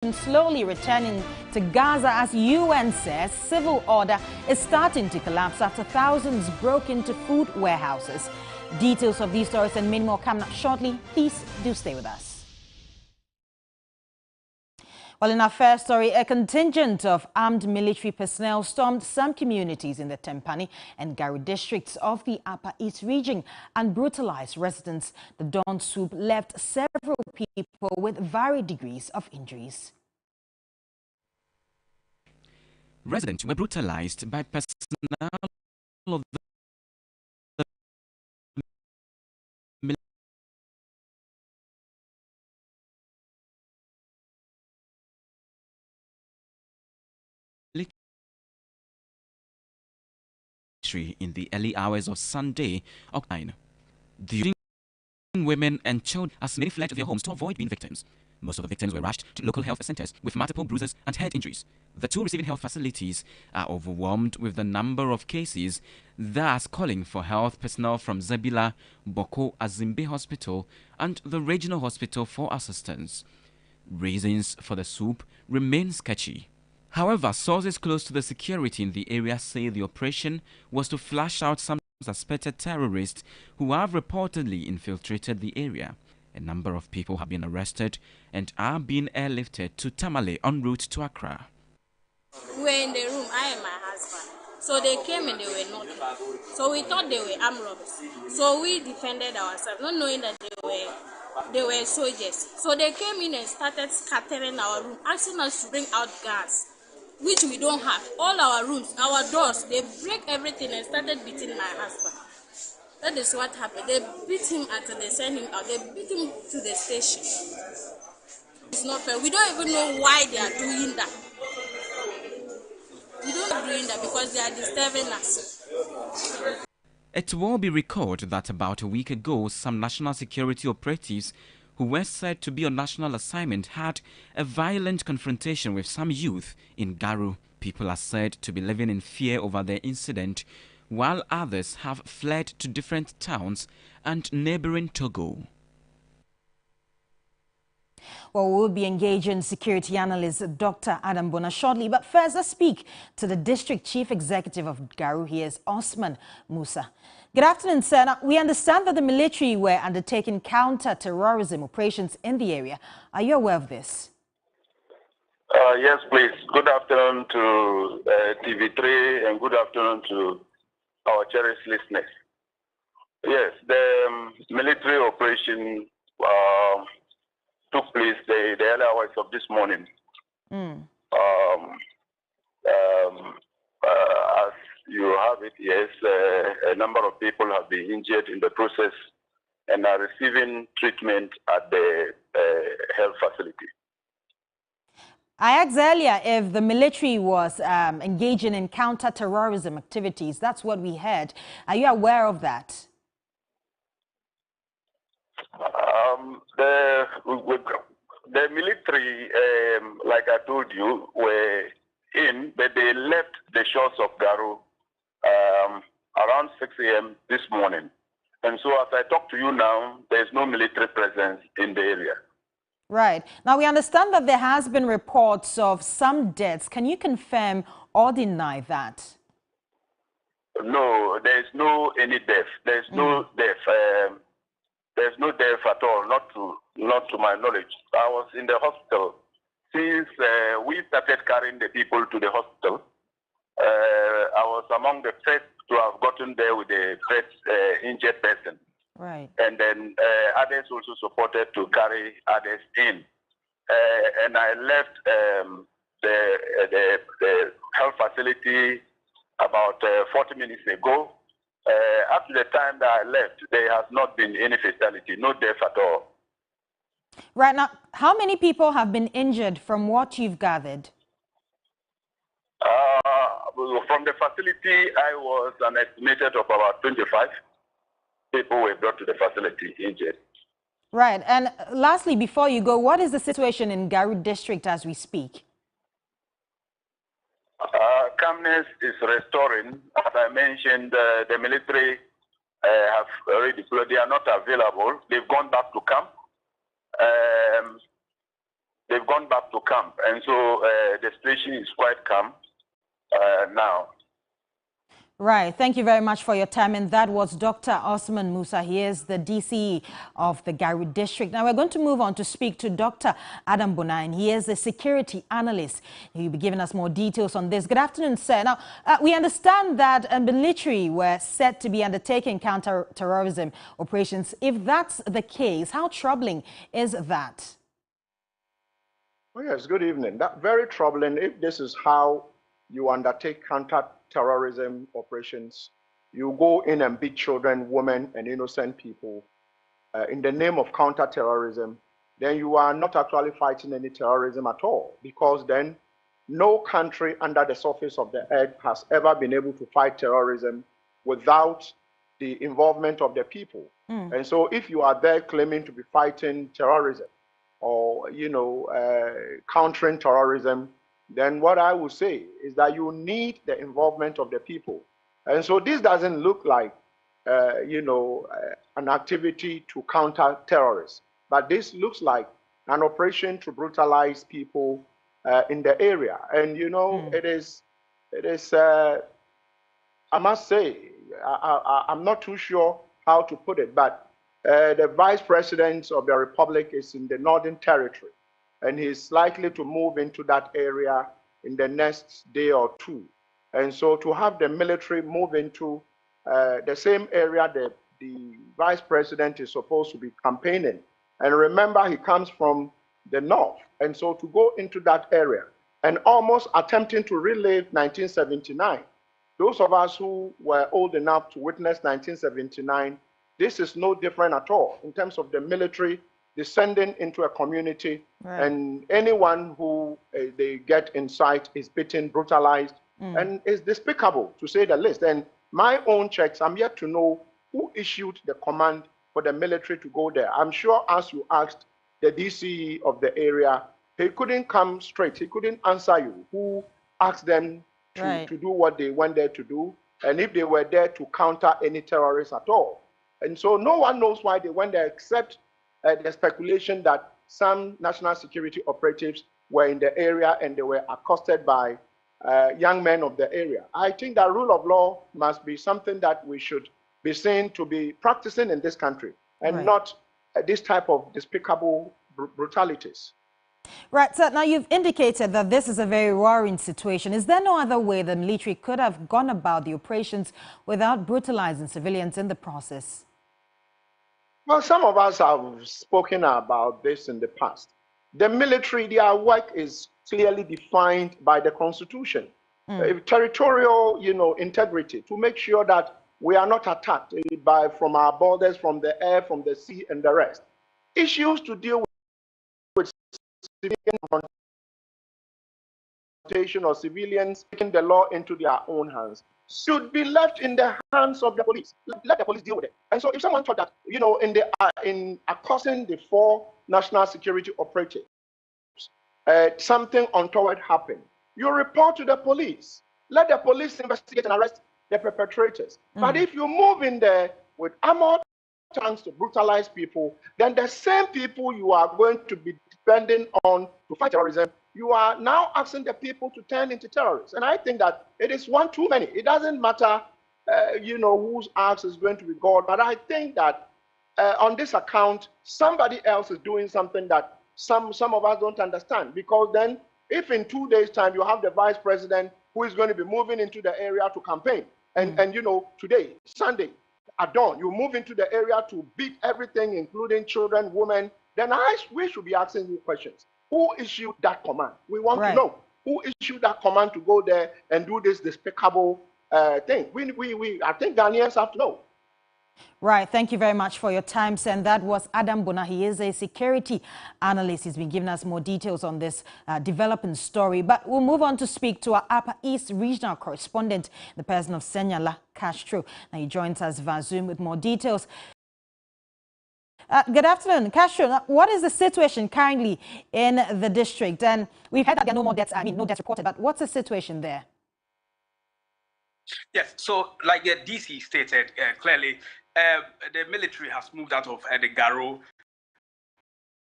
slowly returning to Gaza as UN says civil order is starting to collapse after thousands broke into food warehouses. Details of these stories and many more coming up shortly. Please do stay with us. Well, in our first story, a contingent of armed military personnel stormed some communities in the Tempani and Garu districts of the Upper East region and brutalized residents. The dawn swoop left several people with varied degrees of injuries. Residents were brutalized by personnel of the military in the early hours of Sunday, October. The women and children as many fled their homes to avoid being victims. Most of the victims were rushed to local health centers with multiple bruises and head injuries. The two receiving health facilities are overwhelmed with the number of cases, thus calling for health personnel from Zabila, Boko Azimbe Hospital and the regional hospital for assistance. Reasons for the swoop remain sketchy. However, sources close to the security in the area say the operation was to flush out some suspected terrorists who have reportedly infiltrated the area. A number of people have been arrested and are being airlifted to Tamale en route to Accra. We were in the room, I and my husband. So they came and they were knocking. So we thought they were armed robbers. So we defended ourselves, not knowing that they were soldiers. So they came in and started scattering our room, asking us to bring out gas, which we don't have. All our rooms, our doors, they break everything and started beating my husband. That is what happened. They beat him until they sent him out. They beat him to the station. It's not fair. We don't even know why they are doing that. We don't know doing that because they are disturbing us. It will be recalled that about a week ago, some national security operatives who were said to be on national assignment had a violent confrontation with some youth in Garu. People are said to be living in fear over the incident, while others have fled to different towns and neighboring Togo. Well, we'll be engaging security analyst Dr. Adam Bona shortly. But first, let's speak to the district chief executive of Garu. He is Osman Musa. Good afternoon, sir. Now, we understand that the military were undertaking counter-terrorism operations in the area. Are you aware of this? Yes, please. Good afternoon to TV3 and good afternoon to our cherished listeners. Yes, the military operation took place the early hours of this morning. As you have it, yes, a number of people have been injured in the process and are receiving treatment at the health facility. I asked earlier if the military was engaging in counter-terrorism activities. That's what we heard. Are you aware of that? The military, like I told you, were in, but they left the shores of Garu around 6 a.m. this morning. And so as I talk to you now, there's no military presence in the area. Right. Now, we understand that there has been reports of some deaths. Can you confirm or deny that? No, there's no any death. There's no death. There's no death at all, not to my knowledge. I was in the hospital since we started carrying the people to the hospital. I was among the first to have gotten there with the first injured person. Right. And then others also supported to carry others in. And I left the health facility about 40 minutes ago. Up to the time that I left, there has not been any fatality, no death at all. Right. Now, how many people have been injured from what you've gathered? From the facility, I was an estimated of about 25 people were brought to the facility injured. Right. And lastly, before you go, what is the situation in Garu district as we speak? Calmness is restoring. As I mentioned, the military have already deployed. They are not available. They've gone back to camp. they've gone back to camp. And so the situation is quite calm now. Right. Thank you very much for your time. And that was Dr. Osman Musa. He is the DCE of the Garu district. Now we're going to move on to speak to Dr. Adam Bonah, and he is a security analyst. He'll be giving us more details on this. Good afternoon, sir. Now, we understand that military were set to be undertaking counter-terrorism operations. If that's the case, how troubling is that? Oh, yes, good evening. That's very troubling if this is how you undertake counter-terrorism operations. You go in and beat children, women, and innocent people in the name of counter-terrorism. Then you are not actually fighting any terrorism at all, because then no country under the surface of the earth has ever been able to fight terrorism without the involvement of the people. And so if you are there claiming to be fighting terrorism or, countering terrorism, then what I would say is that you need the involvement of the people. And so this doesn't look like, an activity to counter terrorists, but this looks like an operation to brutalize people in the area. And, it is, I must say, I'm not too sure how to put it, but the Vice President of the Republic is in the Northern Territory, and he's likely to move into that area in the next day or two. And so to have the military move into the same area that the Vice President is supposed to be campaigning, and remember, he comes from the north, and so to go into that area and almost attempting to relive 1979, those of us who were old enough to witness 1979, this is no different at all in terms of the military descending into a community, and anyone who they get in sight is beaten, brutalized, and is despicable, to say the least. And my own checks, I'm yet to know who issued the command for the military to go there. I'm sure as you asked the DCE of the area, he couldn't come straight. He couldn't answer you. Who asked them to do what they went there to do, and if they were there to counter any terrorists at all. And so no one knows why they went there, except the speculation that some national security operatives were in the area and they were accosted by young men of the area. I think that rule of law must be something that we should be seen to be practicing in this country, and not this type of despicable brutalities. Right, so now you've indicated that this is a very worrying situation. Is there no other way the military could have gone about the operations without brutalizing civilians in the process? Well, some of us have spoken about this in the past. The military, their work is clearly defined by the Constitution. Territorial, integrity, to make sure that we are not attacked from our borders, from the air, from the sea, and the rest. Issues to deal with civilian confrontation or civilians taking the law into their own hands should be left in the hands of the police. Let the police deal with it. And so if someone thought that, in accosting the 4 national security operatives, something untoward happened, you report to the police. Let the police investigate and arrest the perpetrators. But if you move in there with armored tanks to brutalize people, then the same people you are going to be depending on to fight terrorism, you are now asking the people to turn into terrorists. And I think that it is one too many. It doesn't matter, whose axe is going to be God. But I think that on this account, somebody else is doing something that some of us don't understand. Because then, if in 2 days' time you have the Vice President who is going to be moving into the area to campaign, and today, Sunday, at dawn, you move into the area to beat everything, including children, women, then we should be asking you questions. Who issued that command? We want to know who issued that command to go there and do this despicable thing. I think Ghanaians have to know. Right. Thank you very much for your time, sir. And that was Adam Bonah. He is a security analyst. He's been giving us more details on this developing story. But we'll move on to speak to our Upper East regional correspondent, the person of Senyala Castro. Now he joins us via Zoom with more details. Good afternoon, Castro. What is the situation currently in the district? And we've heard that there are no more deaths. No deaths reported. But what's the situation there? Yes. So, like the DC stated clearly, the military has moved out of the Garo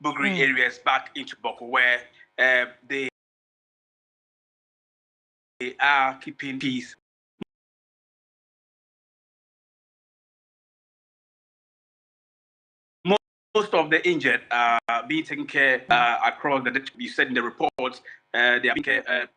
Bugri areas back into Boko, where they are keeping peace. Most of the injured are being taken care across the. You said in the reports they are being